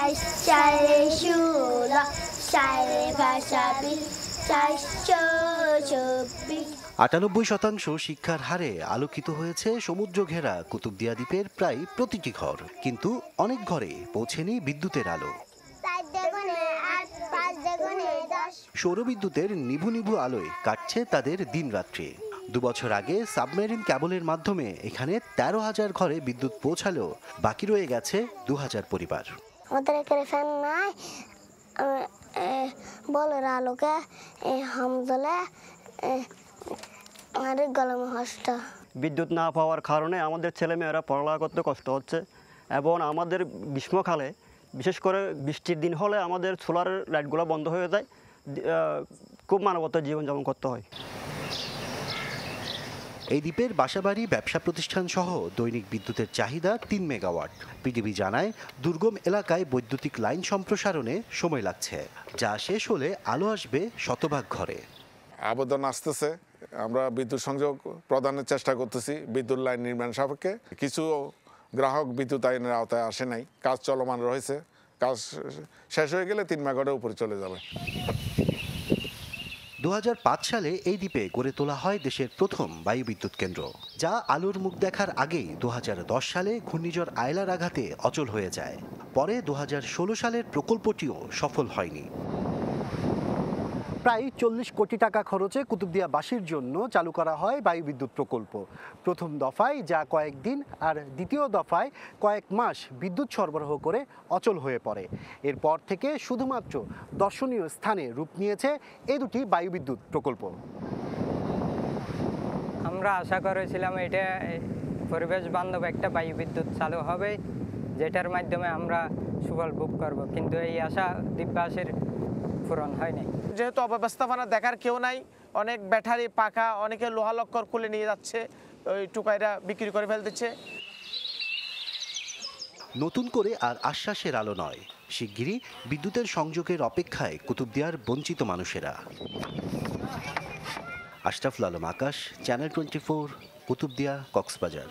98% শিক্ষার হারে আলোকিত হয়েছে সমুদ্র ঘেরা কুতুবদিয়া দ্বীপের প্রায় প্রতিটি ঘর, কিন্তু অনেক ঘরে পৌঁছেনি বিদ্যুতের আলো। সৌরবিদ্যুতের নিভু নিভু আলোয় কাটছে তাদের দিনরাত্রি। 2 বছর আগে সাবমেরিন ক্যাবলের মাধ্যমে এখানে 13,000 ঘরে বিদ্যুৎ পৌঁছালেও বাকি রয়ে গেছে 2,000 পরিবার। আমাদের এখানে ফ্যান নাই, বলের আলোকে হামদলে আমাদের গলামে হস্ত। বিদ্যুৎ না পাওয়ার কারণে আমাদের ছেলেমেয়েরা পড়ালেখা করতে কষ্ট হচ্ছে, এবং আমাদের গ্রীষ্মকালে বিশেষ করে বৃষ্টির দিন হলে আমাদের সোলার লাইটগুলো বন্ধ হয়ে যায়, খুব মানবতার জীবনযাপন করতে হয়। এই দ্বীপের বাসাবাড়ি, ব্যবসা প্রতিষ্ঠান সহ দৈনিক বিদ্যুতের চাহিদা 3 মেগাওয়াট। পিডিবি জানায়, দুর্গম এলাকায় বৈদ্যুতিক লাইন সম্প্রসারণে সময় লাগছে, যা শেষ হলে আলো আসবে শতভাগ ঘরে। আবেদন আসতেছে, আমরা বিদ্যুৎ সংযোগ প্রদানের চেষ্টা করতেছি বিদ্যুৎ লাইন নির্মাণ সাপেক্ষে। কিছু গ্রাহক বিদ্যুৎ আইনের আওতায় আসে নাই, কাজ চলমান রয়েছে। কাজ শেষ হয়ে গেলে 3 মেগাওয়াটের উপরে চলে যাবে। 2005 সালে এই দ্বীপে গড়ে তোলা হয় দেশের প্রথম বায়ুবিদ্যুৎ কেন্দ্র, যা আলোর মুখ দেখার আগেই 2010 সালে ঘূর্ণিঝড় আয়লার আঘাতে অচল হয়ে যায়। পরে 2016 সালের প্রকল্পটিও সফল হয়নি। প্রায় 40 কোটি টাকা খরচে কুতুবদিয়াবাসীর জন্য চালু করা হয় বায়ুবিদ্যুৎ প্রকল্প। প্রথম দফায় যা কয়েকদিন, আর দ্বিতীয় দফায় কয়েক মাস বিদ্যুৎ সরবরাহ করে অচল হয়ে পড়ে। এরপর থেকে শুধুমাত্র দর্শনীয় স্থানে রূপ নিয়েছে এই দুটি বায়ুবিদ্যুৎ প্রকল্প। আমরা আশা করেছিলাম এটা পরিবেশ বান্ধব একটা বায়ুবিদ্যুৎ চালু হবে, যেটার মাধ্যমে আমরা সুফল ভোগ করব, কিন্তু এই আশা দ্বীপবাসীর পূরণ হয়নি। যেহেতু অব্যবস্থাপনা দেখার কেউ নাই, অনেক ব্যাটারি পাকা, অনেকে লোহা লক্কর খুলে নিয়ে যাচ্ছে, ওই টুকাইরা বিক্রি করে ফেলতেছে। নতুন করে আর আশ্বাসের আলো নয়, শিগগিরই বিদ্যুতের সংযোগের অপেক্ষায় কুতুবদিয়ার বঞ্চিত মানুষেরা। আশরাফুল আলম আকাশ, চ্যানেল 24, কুতুবদিয়া, কক্সবাজার।